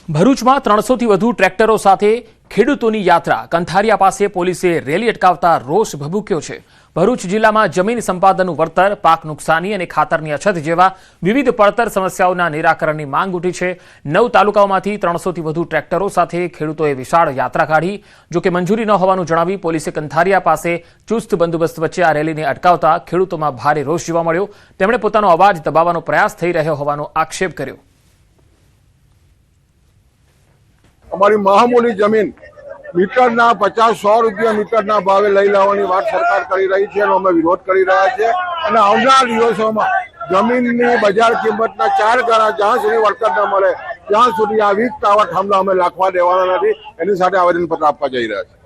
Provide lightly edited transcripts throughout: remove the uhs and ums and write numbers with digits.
ભરૂચમાં 300થી વધુ ટ્રેક્ટરો સાથે ખેડૂતોની યાત્રા કંથારિયા પાસે પોલીસે રેલી અટકાવતા રોષ ભભૂક્યો છે। ભરૂચ જિલ્લામાં જમીન સંપાદનનું વળતર, પાક નુકસાની અને ખાતરની અછત જેવા વિવિધ પડતર સમસ્યાઓના નિરાકરણની માંગ ઉઠી છે। 9 તાલુકાઓમાંથી 300થી વધુ ટ્રેક્ટરો સાથે ખેડૂતોએ વિશાળ યાત્રા કાઢી। જો કે મંજૂરી ન હોવાનું જણાવી પોલીસે કંથારિયા પાસે ચુસ્ત બંદોબસ્ત વચ્ચે આ રેલીને અટકાવતા ખેડૂતોમાં ભારે રોષ જોવા મળ્યો। તેમણે પોતાનો અવાજ દબાવવાનો પ્રયાસ થઈ રહ્યો હોવાનો આક્ષેપ કર્યો। અમારી મહામૂલી જમીન મીટરના 50-100 રૂપિયા મીટરના ભાવે લઈ લેવાની વાત સરકાર કરી રહી છે અને અમે વિરોધ કરી રહ્યા છીએ અને આવનાર દિવસોમાં જમીનની બજાર કિંમતના 4 ગણા જ્યાં સુધી વળતર ન મળે ત્યાં સુધી આ વીજ ટાવર થાંભલા અમે લાખવા દેવાના નથી। એની સાથે આવેદનપત્ર આપવા જઈ રહ્યા છીએ।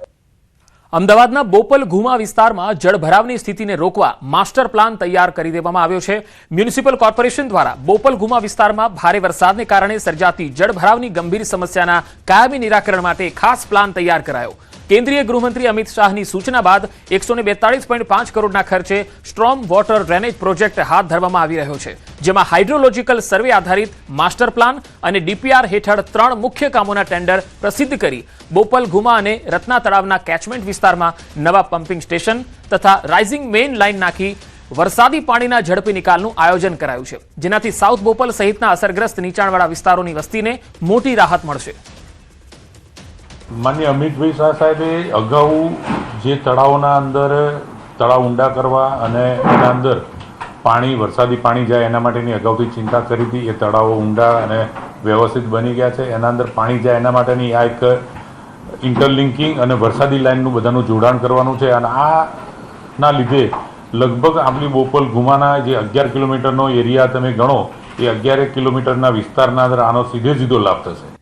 અમદાવાદના બોપલ ઘુમા વિસ્તારમાં જળભરાવની સ્થિતિને રોકવા માસ્ટર પ્લાન તૈયાર કરી દેવામાં આવ્યો છે। મ્યુનિસિપલ કોર્પોરેશન દ્વારા બોપલ ઘુમા વિસ્તારમાં ભારે વરસાદને કારણે સર્જાતી જળભરાવની ગંભીર સમસ્યાના કાયમી નિરાકરણ માટે ખાસ પ્લાન તૈયાર કરાયો। કેન્દ્રીય ગૃહમંત્રી અમિત શાહની સૂચના બાદ 142.5 કરોડના ખર્ચે સ્ટ્રોમ વોટર ડ્રેનેજ પ્રોજેક્ટ હાથ ધરવામાં આવી રહ્યો છે, જેમાં હાઇડ્રોલોજીકલ સર્વે આધારિત માસ્ટર પ્લાન અને ડીપીઆર હેઠળ 3 મુખ્ય કામોના ટેન્ડર પ્રસિદ્ધ કરી બોપલ ઘુમા અને રત્ના તળાવના કેચમેન્ટ વિસ્તારમાં નવા પમ્પિંગ સ્ટેશન તથા રાઇઝિંગ મેઇન લાઇન નાખી વરસાદી પાણીના ઝડપી નિકાલનું આયોજન કરાયું છે, જેનાથી સાઉથ બોપલ સહિતના અસરગ્રસ્ત નીચાણવાળા વિસ્તારોની વસ્તીને મોટી રાહત મળશે। માન્ય અમિતભાઈ શાહ સાહેબે અગાઉ જે તળાવના અંદર તળાવ ઊંડા કરવા અને એના અંદર વરસાદી પાણી જાય એના માટેની અગાઉથી ચિંતા કરી હતી। એ તળાવો ઊંડા અને વ્યવસ્થિત બની ગયા છે। એના અંદર પાણી જાય એના માટેની આ એક ઇન્ટરલિંકિંગ અને વરસાદી લાઇનનું બધાનું જોડાણ કરવાનું છે અને આના લીધે લગભગ આપણી બોપલ ઘુમાના જે 11 કિલોમીટરનો એરિયા તમે ગણો એ 11 કિલોમીટરના વિસ્તારના અંદર આનો સીધો લાભ થશે।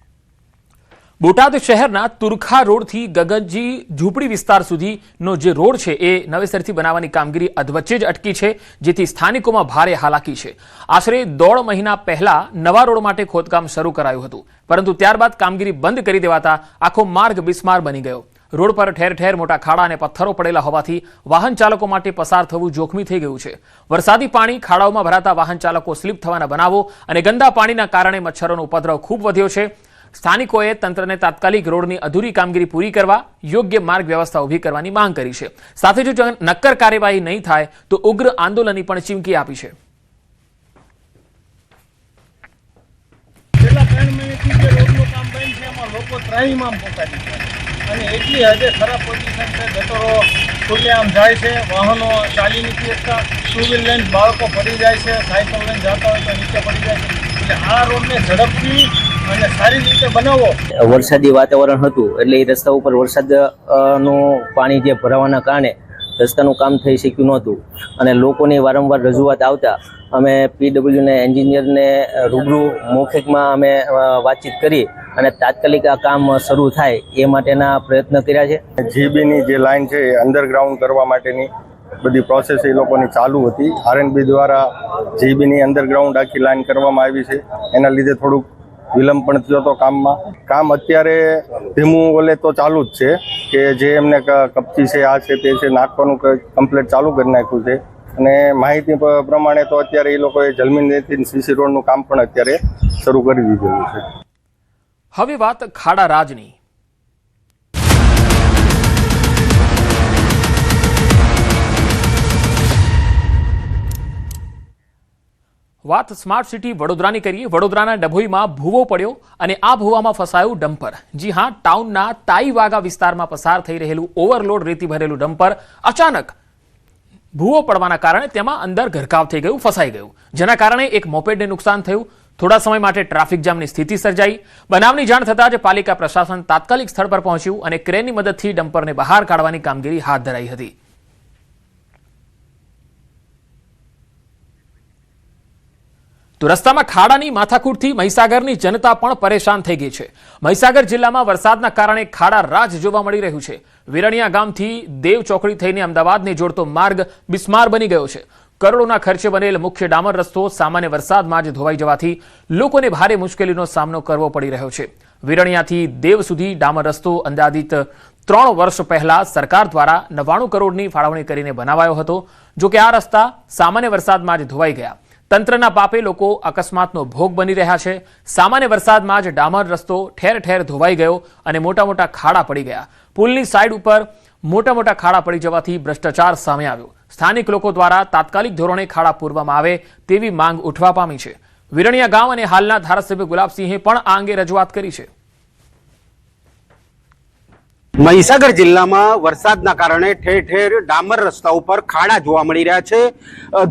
બોટાદ શહેરના તુરખા રોડથી ગગનજી ઝૂંપડી વિસ્તાર સુધીનો જે રોડ છે એ નવેસરથી બનાવવાની કામગીરી અધવચ્ચે જ અટકી છે, જેથી સ્થાનિકોમાં ભારે હાલાકી છે। આશરે 1.5 મહિના પહેલા નવા રોડ માટે ખોદકામ શરૂ કરાયું હતું, પરંતુ ત્યારબાદ કામગીરી બંધ કરી દેવાતા આખો માર્ગ બિસ્માર બની ગયો। રોડ પર ઠેર ઠેર મોટા ખાડા અને પથ્થરો પડેલા હોવાથી વાહન ચાલકો માટે પસાર થવું જોખમી થઈ ગયું છે। વરસાદી પાણી ખાડાઓમાં ભરાતા વાહન ચાલકો સ્લીપ થવાના બનાવો અને ગંદા પાણીના કારણે મચ્છરોનો ઉપદ્રવ ખૂબ વધ્યો છે। સ્થાનિકોએ તંત્રને તાત્કાલિક રોડની અધૂરી કામગીરી પૂરી કરવા યોગ્ય માર્ગ વ્યવસ્થા ઊભી કરવાની માંગ કરી છે। સાથે જો નક્કર કાર્યવાહી નહીં થાય તો ઉગ્ર આંદોલનની પણ ચીમકી આપી છે। છેલ્લા 3 મહિનાથી જે રોડનું કામ બંધ છે એમાં લોકો ત્રાહીમામ પોકારી છે અને એટલી હદે ખરાબ પોઝિશન છે। ગટરો ખુલ્લેઆમ જાય છે, વાહનો ચાલી નથી શકતા, 2 વ્હીલ લઈને બાળકો પડી જાય છે, સાયકલ લઈને જતા હોય તો નીચે પડી જાય છે। એટલે આ રોડને ઝડપથી અને સારી રીતે બનાવો। વરસાદી વાતાવરણ હતું એટલે એ રસ્તા ઉપર વરસાદનું પાણી જે ભરાવાના કારણે રસ્તાનું કામ થઈ શક્યું નહોતું અને લોકોની વારંવાર રજૂઆત આવતા અમે પીડબ્લ્યુના એન્જિનિયરને રૂબરૂ મૌખિકમાં અમે વાતચીત કરી અને તાત્કાલિક આ કામ શરૂ થાય એ માટેના પ્રયત્ન કર્યા છે। જીબીની જે લાઇન છે એ અંડરગ્રાઉન્ડ કરવા માટેની બધી પ્રોસેસ એ લોકોની ચાલુ હતી। આરએનબી દ્વારા જીબીની અંડરગ્રાઉન્ડ આખી લાઇન કરવામાં આવી છે, એના લીધે થોડુંક વિલંબ પણ થયો હતો કામમાં। કામ અત્યારે ધીમું ઓલે તો ચાલુ જ છે કે જે એમને કપચી છે આ છે તે છે નાખવાનું કમ્પ્લીટ ચાલુ કરી નાખ્યું છે અને માહિતી પ્રમાણે તો અત્યારે એ લોકોએ જલમીનથી સીસી રોડનું કામ પણ અત્યારે શરૂ કરી દીધેલું છે। હવે વાત ખાડા રાજની। વાત સ્માર્ટ સિટી વડોદરાની કરીએ। વડોદરાના ડભોઈમાં ભૂવો પડ્યો અને આ ભૂવામાં ફસાયું ડમ્પર। જી હા, ટાઉનના તાઈવાગા વિસ્તારમાં પસાર થઈ રહેલું ઓવરલોડ રેતી ભરેલું ડમ્પર અચાનક ભૂવો પડવાના કારણે તેમાં અંદર ઘરકાવ થઈ ગયું, ફસાઈ ગયું, જેના કારણે એક મોપેડને નુકસાન થયું। થોડા સમય માટે ટ્રાફિક જામની સ્થિતિ સર્જાઈ। બનાવની જાણ થતાં જ પાલિકા પ્રશાસન તાત્કાલિક સ્થળ પર પહોંચ્યું અને ક્રેનની મદદથી ડમ્પરને બહાર કાઢવાની કામગીરી હાથ ધરાઈ હતી। તો રસ્તામાં ખાડાની માથાકૂટથી મહીસાગરની જનતા પણ પરેશાન થઈ ગઈ છે। મહીસાગર જિલ્લામાં વરસાદના કારણે ખાડા રાજ જોવા મળી રહ્યું છે। વિરણિયા ગામથી દેવ ચોકડી થઈને અમદાવાદને જોડતો માર્ગ બિસ્માર બની ગયો છે। કરોડોના ખર્ચે બનેલ મુખ્ય ડામર રસ્તો સામાન્ય વરસાદમાં જ ધોવાઈ જવાથી લોકોને ભારે મુશ્કેલીનો સામનો કરવો પડી રહ્યો છે। વિરણિયાથી દેવ સુધી ડામર રસ્તો અંદાજિત 3 વર્ષ પહેલા સરકાર દ્વારા 99 કરોડની ફાળવણી કરીને બનાવાયો હતો। જો કે આ રસ્તા સામાન્ય વરસાદમાં જ ધોવાઈ ગયા। તંત્રના પાપે લોકો અકસ્માતનો ભોગ બની રહ્યા છે. સામાન્ય વરસાદમાં જ ડામર રસ્તો ઠેર ઠેર ધોવાઈ ગયો અને મોટા મોટા ખાડા પડી ગયા. પુલની સાઈડ ઉપર મોટા મોટા ખાડા પડી જવાથી ભ્રષ્ટાચાર સામે આવ્યો. સ્થાનિક લોકો દ્વારા તાત્કાલિક ધોરણે ખાડા પૂરવામાં આવે તેવી માંગ ઉઠવા પામી છે. વિરણિયા ગામ અને હાલના ધારાસભ્ય ગુલાબસિંહે પણ આ અંગે રજૂઆત કરી છે. મહીસાગર જિલ્લામાં વરસાદના કારણે ઠેર ઠેર ડામર રસ્તા ઉપર ખાડા જોવા મળી રહ્યા છે.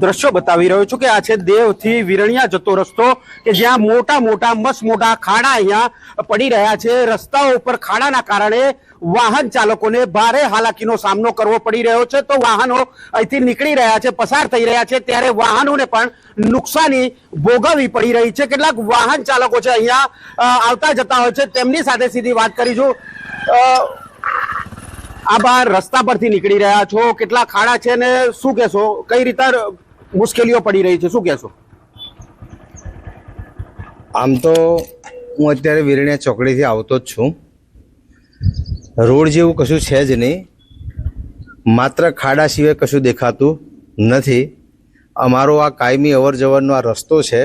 દ્રશ્યો બતાવી રહ્યો છું કે આ છે દેવથી વિરણિયા જતો રસ્તો કે જ્યાં મોટા મોટા મસ્ત મોટા ખાડા અહીંયા પડી રહ્યા છે. રસ્તાઓ ઉપર ખાડાના કારણે વાહન ચાલકોને ભારે હાલાકીનો સામનો કરવો પડી રહ્યો છે. તો વાહનો અહીંથી નીકળી રહ્યા છે, પસાર થઈ રહ્યા છે, ત્યારે વાહનોને પણ નુકસાની ભોગવવી પડી રહી છે. કેટલાક વાહન ચાલકો છે અહીંયા આવતા જતા હોય છે, તેમની સાથે સીધી વાત કરીશું. આ બહાર રસ્તા પરથી નીકળી રહ્યા છો, કેટલા ખાડા છે ને શું કહેશો, કઈ રીતે મુશ્કેલીઓ પડી રહી છે, શું કહેશો? આમ તો હું અત્યારે વિરણિયા ચોકડીથી આવતો જ છું. રોડ જેવું કશું છે જ નહીં, માત્ર ખાડા સિવાય કશું દેખાતું નથી. અમારો આ કાયમી અવર જવરનો આ રસ્તો છે,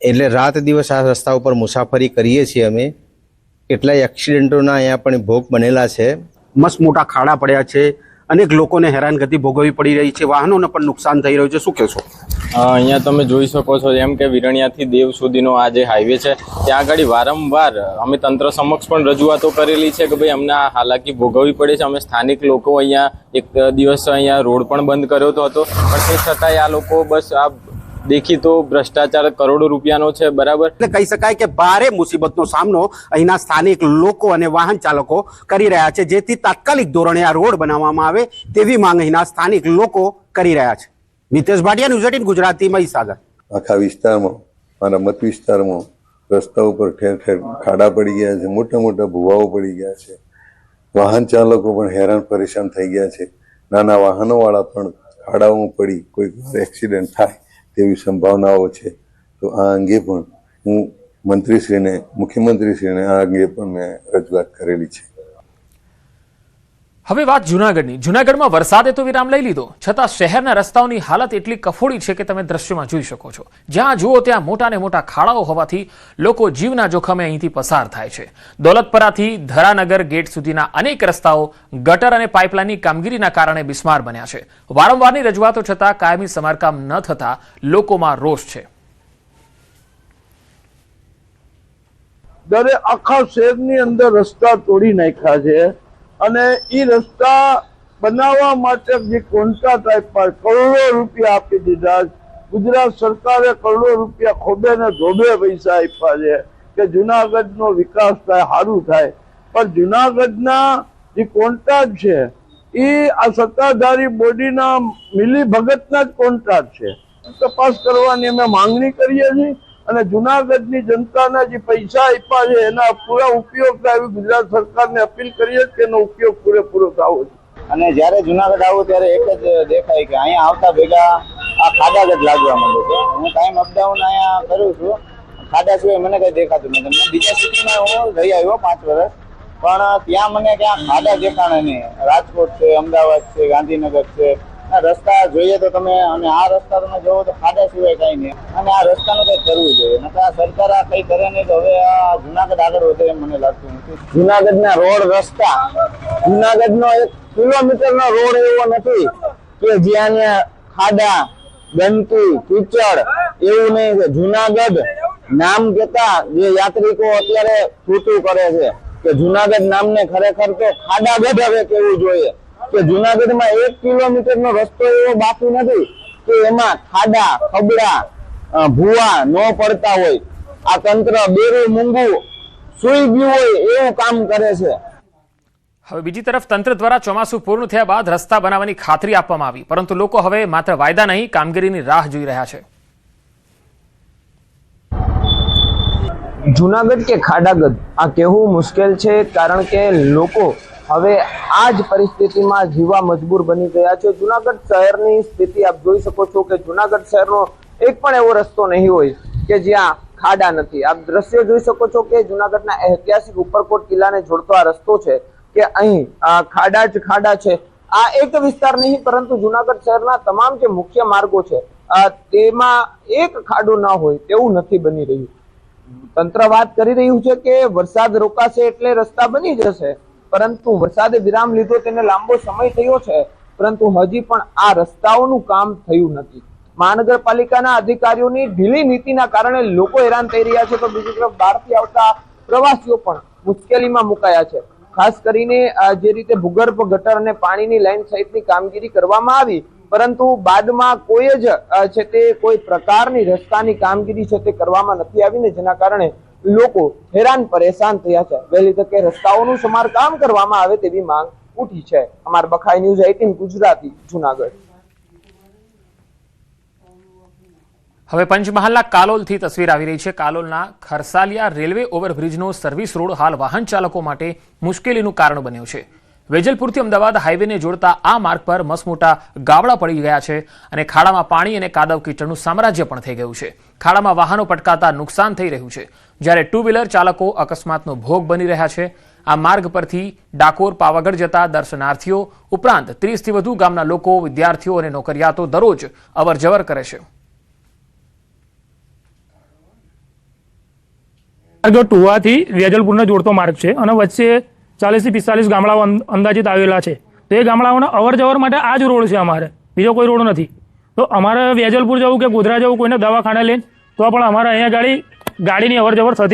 એટલે રાત દિવસ આ રસ્તા ઉપર મુસાફરી કરીએ છીએ અમે. કેટલાય એક્સિડન્ટોના અહીંયા પણ ભોગ બનેલા છે. મસ્ત મોટા ખાડા પડ્યા છે, અનેક લોકોને હેરાનગતિ ભોગવવી પડી રહી છે, વાહનોને પણ નુકસાન થઈ રહ્યું છે, શું કહેશો? અહીંયા તમે જોઈ શકો છો એમ કે વિરણિયાથી દેવ સુધીનો આ જે હાઈવે છે ત્યાં આગળ વારંવાર અમે તંત્ર સમક્ષ પણ રજૂઆતો કરેલી છે કે ભાઈ અમને આ હાલાકી ભોગવવી પડે છે. અમે સ્થાનિક લોકો અહીંયા એક દિવસ અહીંયા રોડ પણ બંધ કર્યો હતો, પણ તે છતાંય આ લોકો બસ આ દેખી તો ભ્રષ્ટાચાર કરોડો રૂપિયાનો છે, બરાબર. એટલે કહી શકાય કે ભારે મુસીબતનો સામનો અહીંના સ્થાનિક લોકો અને વાહન ચાલકો કરી રહ્યા છે, જેથી તાત્કાલિક ધોરણે આ રોડ બનાવવામાં આવે તેવી માંગ અહીંના સ્થાનિક લોકો કરી રહ્યા છે. નિતેશ ભાટિયા, ન્યૂઝ 18 ગુજરાતી, મહીસાગર. આખા વિસ્તારમાં, મારા મત વિસ્તારમાં રસ્તા ઉપર ઠેર ઠેર ખાડા પડી ગયા છે, મોટા મોટા ભૂવાઓ પડી ગયા છે. વાહન ચાલકો પણ હેરાન પરેશાન થઈ ગયા છે. નાના વાહનોવાળા પણ ખાડાઓમાં પડી કોઈ એક્સિડન્ટ થાય તેવી સંભાવનાઓ છે. તો આ અંગે પણ હું મંત્રીશ્રીને, મુખ્યમંત્રીશ્રીને આ અંગે પણ મેં રજૂઆત કરેલી છે. હવે વાત જૂનાગઢની. જૂનાગઢમાં વરસાદે તો વિરામ લઈ લીધો, છતાં શહેરના રસ્તાઓની હાલત એટલી કફોડી છે કે તમે દ્રશ્યમાં જોઈ શકો છો. જ્યાં જુઓ ત્યાં મોટા ને મોટા ખાડાઓ હોવાથી લોકો જીવના જોખમે અહીંથી પસાર થાય છે. દોલતપરાથી ધરાનગર ગેટ સુધીના અનેક રસ્તાઓ ગટર અને પાઇપલાઇનની કામગીરીના કારણે બિસ્માર બન્યા છે. વારંવારની રજૂઆતો છતાં કાયમી સમારકામ ન થતા લોકોમાં રોષ છે. દરેક આખા શહેરની અંદર રસ્તા તોડી નાખ્યા છે અને એ રસ્તા બનાવવા માટે જે કોન્ટ્રાક્ટ આપ્યા, કરોડો રૂપિયા આપી દીધા. ગુજરાત સરકારે કરોડો રૂપિયા ખોબે ને ધોબે પૈસા આપ્યા છે કે જુનાગઢનો વિકાસ થાય, સારું થાય. પણ જુનાગઢના જે કોન્ટ્રાક્ટ છે એ આ સત્તાધારી બોડીના મિલી ભગતના જ કોન્ટ્રાક્ટ છે. તપાસ કરવાની અમે માંગણી કરીએ છીએ અને જુનાગઢની જનતાના જે પૈસા આપ્યા છે એના પૂરા ઉપયોગ થાય એવી ગુજરાત સરકારને અપીલ કરીએ કે એનો ઉપયોગ પૂરેપૂરો થવો છે. અને જ્યારે જુનાગઢ આવું ત્યારે એક જ દેખાય કે અહીંયા આવતા ભેગા આ ખાડા જ લાગવા માંડે છે. હું કાયમ અપડાઉન અહીંયા કરું છું, ખાડા સિવાય મને કઈ દેખાતું નથી. મેં બીજા સિટીમાં હું રહી આવ્યો 5 વર્ષ, પણ ત્યાં મને ક્યાં ખાડા દેખાણા નહીં. રાજકોટ છે, અમદાવાદ છે, ગાંધીનગર છે, રસ્તા જોઈએ તો તમે, અને આ રસ્તા તમે જોવો તો ખાડા સિવાય કઈ નહીં. અને આ રસ્તાનું કઈ કરવું જોઈએ, નકર આ સરકાર આ કઈ કરે નહીં તો હવે આ જુનાગઢ આગળ વધે એમ મને લાગતું નથી. જુનાગઢના રોડ રસ્તા, જુનાગઢનો 1 કિલોમીટરનો રોડ એવો નથી કે જ્યાં ખાડા, ગંદકી, કીચડ એવું નહીં. જુનાગઢ નામ કેતા જે યાત્રિકો અત્યારે છૂટું કરે છે કે જુનાગઢ નામને ખરેખર તો ખાડા ગઢ હવે કેવું જોઈએ કે જુનાગઢમાં 1 કિલોમીટરનો રસ્તો એવો બાકી નથી કે એમાં ખાડા, ખબડા, ભૂવા ન પડતા હોય. આ તંત્ર બેરું મૂંગું સુઈ ગયું હોય એવું કામ કરે છે. હવે બીજી તરફ તંત્ર દ્વારા ચોમાસું પૂર્ણ થયા બાદ રસ્તા બનાવવાની ખાતરી આપવામાં આવી, પરંતુ લોકો હવે માત્ર વાયદા નહીં, કામગીરીની રાહ જોઈ રહ્યા છે. જુનાગઢ કે ખાડાગઢ આ કહેવું મુશ્કેલ છે, કારણ કે લોકો હવે આ જ પરિસ્થિતિમાં જીવવા મજબૂર બની ગયા છે. જુનાગઢ શહેરની સ્થિતિ આપ જોઈ શકો છો કે જુનાગઢ શહેરનો એક પણ એવો રસ્તો નહીં હોય કે જ્યાં ખાડા નથી. આપ દ્રશ્ય જોઈ શકો છો કે જુનાગઢના ઐતિહાસિક ઉપરકોટ કિલ્લાને જોડતો આ રસ્તો છે કે અહીં ખાડા જ ખાડા છે. આ એક વિસ્તાર નહીં પરંતુ જુનાગઢ શહેરના તમામ જે મુખ્ય માર્ગો છે તેમાં એક ખાડો ના હોય તેવું નથી બની રહ્યું. તંત્ર વાત કરી રહ્યું છે કે વરસાદ રોકાશે એટલે રસ્તા બની જશે, પરંતુ વરસાદે વિરામ લીધો તેને લાંબો સમય થયો છે, પરંતુ હજી પણ આ રસ્તાઓનું કામ થયું નથી. મહાનગરપાલિકાના અધિકારીઓની ઢીલી નીતિના કારણે લોકો હેરાન થઈ રહ્યા છે, તો બીજી તરફ બહારથી આવતા પ્રવાસીઓ પણ મુશ્કેલીમાં મુકાયા છે. ખાસ કરીને જે રીતે ભૂગર્ભ ગટર અને પાણીની લાઈન સહિતની કામગીરી કરવામાં આવી, પરંતુ બાદમાં કોઈ જ છે તે કોઈ પ્રકારની રસ્તાની કામગીરી છે તે કરવામાં નથી આવી ને જેના કારણે લોકો હેરાન પરેશાન થયા છે. વહેલી તકે રસ્તાઓનું સમારકામ કરવામાં આવે તેવી માંગ ઉઠી છે. અમારા બખાઈ ન્યૂઝ 18 ગુજરાતી, જુનાગઢ. હવે પંચમહાલના કાલોલથી તસવીર આવી રહી છે. કાલોલના ખરસાલિયા રેલવે ઓવરબ્રિજનો સર્વિસ રોડ હાલ વાહન ચાલકો માટે મુશ્કેલીનું કારણ બન્યો છે. વેજલપુરથી અમદાવાદ હાઈવેને જોડતા આ માર્ગ પર મસમોટા ગાબડા પડી ગયા છે અને ખાડામાં પાણી અને કાદવ કીચડનું સામ્રાજ્ય પણ થઈ ગયું છે. ખાડામાં વાહનો પટકાતા નુકસાન થઈ રહ્યું છે, જ્યારે ટુ વ્હીલર ચાલકો અકસ્માતનો ભોગ બની રહ્યા છે. આ માર્ગ પરથી ડાકોર, પાવાગઢ જતા દર્શનાર્થીઓ ઉપરાંત 30થી વધુ ગામના લોકો, વિદ્યાર્થીઓ અને નોકરિયાતો દરરોજ અવરજવર કરે છે. માર્ગ ટુવાથી વેજલપુરને જોડતો માર્ગ છે અને વચ્ચે 40 થી 45 ગામડાઓ અંદાજિત આવેલા છે. તો એ ગામડાઓના અવર જવર માટે આ જ રોડ છે, અમારે બીજો કોઈ રોડ નથી. તો અમારે વેજલપુર જવું કે ગોધરા જવું, કોઈને દવાખાને લઈને તો પણ અમારે અહીંયા ગાડીની અવર જવર થતી